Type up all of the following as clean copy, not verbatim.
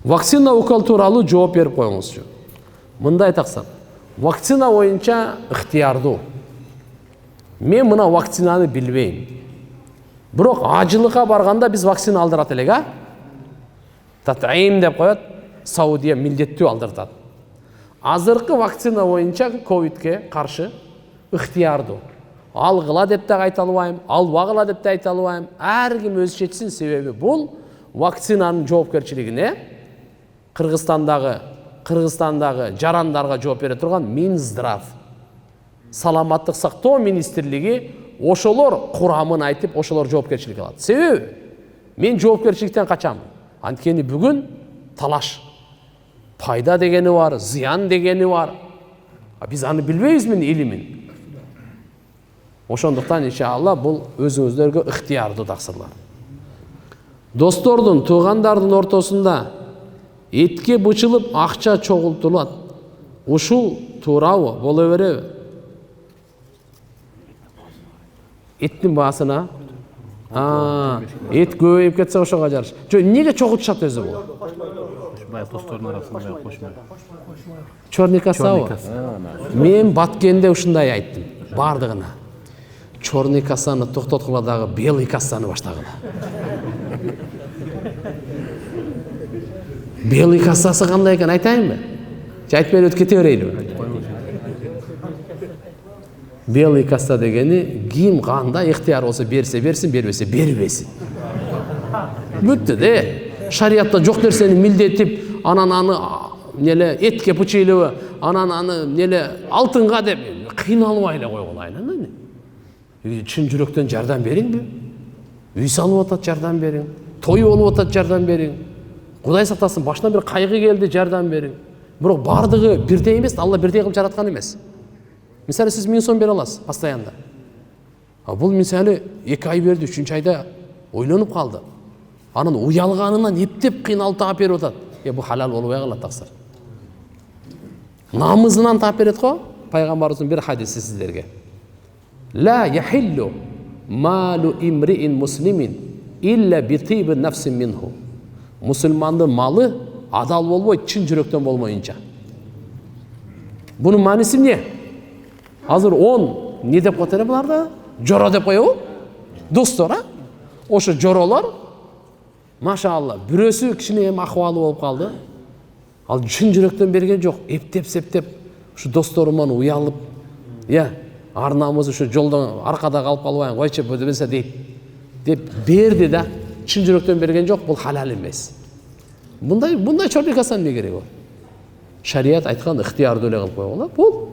Вакцина укол тууралуу жооп берип коюңузчу. Мындай айтаксам, вакцина боюнча ыктыярдуу. Мен мына вакцинаны билбейм. Бирок ажылыкка барганда биз вакцина алдырат элек, а? Татаим деп коет, Саудия милдеттүү алдыртат. Азыркы вакцина боюнча ковидке каршы ыктыярдуу. Алгыла деп да айта албайм, албагыла деп да айта албайм. Ар ким өзү чечсин, себеби бул вакцинанын жоопкерчилигине Кыргызстандагы жарандарга жооп бере турган Минздрав, саламаттык сактоо министрлиги ошолор курамын айтып, ошолор жоопкерчилик алат. Себеби мен жоопкерчиликтен качам. Анткени бүгүн талаш. Пайда дегени бар, зыян дегени бар. Биз аны билбейбизби илимин? Ошондуктан иншалла бул өзүңүздөргө ыктыярдуу таксырлар. Достордун, туугандардын ортосунда этке бычылып акча чогултулат. Ушул туурабы, боло береби? Эттин баасына эт көбөйүп кетсе ошого жарыш. Неге чогултушат өзү бул? Бая достордун арасында кошмой. Чорный касабы? Мен Баткенде ушундай айттым, бардыгына. Чорный касаны токтоткула дагы белый касаны баштагыла. Белый кассасы кандай экен айтайынбы? Же айтпай өтүп кете берейлиби? Белый касса дегени ким кандай ыктыяр болсо берсе берсин, бербесе бербесин. Бүттү де. Шариятта жок нерсени милдетип, анан аны этке бычыйлыбы, анан аны алтынга деп кыйналбай эле койгула. Чын жүрөктөн жардам бериңби? Үй салып атат, жардам бериң. Той болуп атат, жардам бериң. Кудай сактасын, башына бир кайгы келди, жардам бериң. Бирок бардыгы бирдей эмес, Алла бирдей кылып жараткан эмес. Мисалы сиз 1000 сом бере аласыз постоянно. Бул мисалы 2 ай берди, 3-чү айда ойлонуп калды. Анын уялганынан эптеп кыйналып таап берип атат. Бул халал болбой калат таксыр. Намызынан таап берет го, пайгамбарыбыздын бир хадиси сиздерге. La yahillu malu imri'in muslimin illa bi tibi nafsin minhu. Musulmandын малы адал болбойт, чын жүрөктөн болмоюнча. Бунун мааниси эмне? Азыр 10 не деп коет эле буларда? Жоро деп коебу? Достор, а? Ошо жоролор машалла, бирөөсү кичине эми акыбалы болуп калды. Ал чын жүрөктөн берген жок, эптеп-септеп, ушу досторуман уялып, ар намыз ушу жолдон аркада калып калбайын, койчу бөдөбесе деп берди да, чын жүрөктөн берген жок, бул халал эмес. Мындай чорный касанын эмне кереги бар? Шарият айткан ыктыярдуу эле кылып койгула. Бул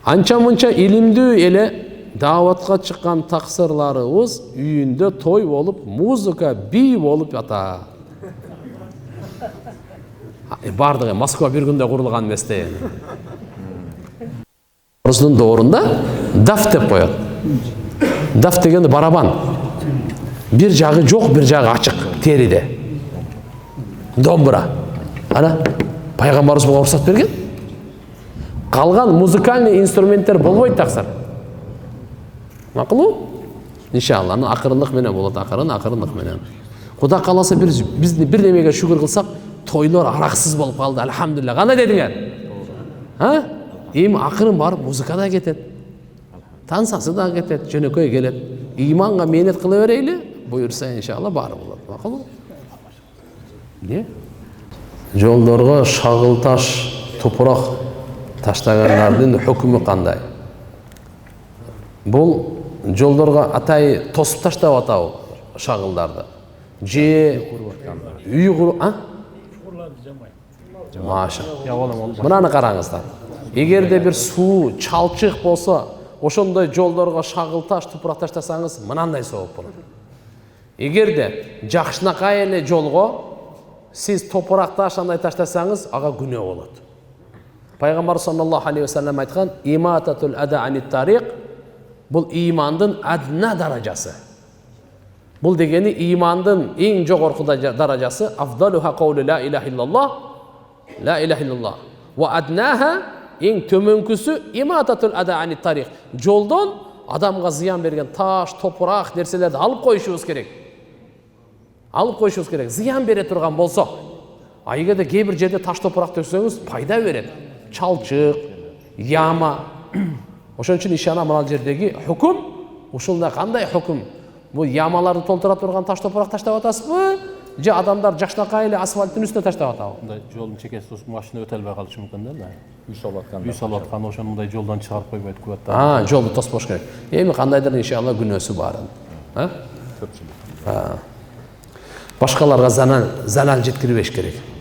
анча-мынча илимдүү эле дааватка чыккан таксырларыбыз үйүндө той болуп, музыка, бий болуп ата. Бардыгы Москва бир күндө курулган эмес да. Орустун доорунда даф деп коет. Даф дегенде барабан. Бир жагы жок, бир жагы ачык териде. Домбура. Ана пайгамбарыбыз буга уруксат берген. Калган музыкальный инструменттер болбойт таксыр. Макулу? Иншалла, аны акырындык менен болот, акырындык менен. Кудай кааласа биз бир немеге шүгүр кылсак, тойлор араксыз болуп калды. Алхамдулилlah. Кандай дедиңер? Эми акырын барып музыка да кетет. Тансасы да кетет, жөнөкөй келет. Иманга мээнет кыла берейли, буюрса иншалла баары болот. Макулу? Не? Жолдорго шагыл таш, топурак таштагандардын хөкүмү кандай? Бул жолдорго атай тосуп таштап атабы шагылдарды? Же үй куруп, Маша. Мынаны караңыздар. Эгерде бир суу, чалчык болсо, ошондой жолдорго шагыл таш, тупурак таштасаңыз, мынандай сооп болот. Эгерде жакшынакай эле жолго сиз топурак таш андай таштасаңыз, ага күнөө болот. Пайгамбар саллаллаху алейхи ва саллям айткан: "Имататул ада анит тариq" бул имандын адна даражасы. Бул дегени имандын эң жогорку даражасы афдалуха каулу ла илаха иллаллах, ла илаха иллаллах. Ва аднаха эң төмөнкүсү имататул ада анит тариq. Жолдон адамга зыян берген таш, топурак нерселерди алып коюшубуз керек. алып коюшубуз керек. Зыян бере турган болсо, а эгерде кээ бир жерде таш топурак төксөңүз пайда берет. Чалчык, яма. Ошон үчүн ишана мына жердеги hukm ушундай кандай hukm? Бул ямаларды толтура турган таш топурак таштап атасызбы? Же адамдар жакшынакай эле асфальттын үстүнө таштап атабы? Мындай жолдун чекесинде машина өтө албай калышы мүмкүн да. Үй салып атканда. Үй салып атканда ошону мындай жолдон чыгарып койбойт кубаттар. Жолду тоспош керек. Эми кандайдыр иншалла күнөөсү бар. Көпчүлүк. Башкаларга залал жеткирбеш керек.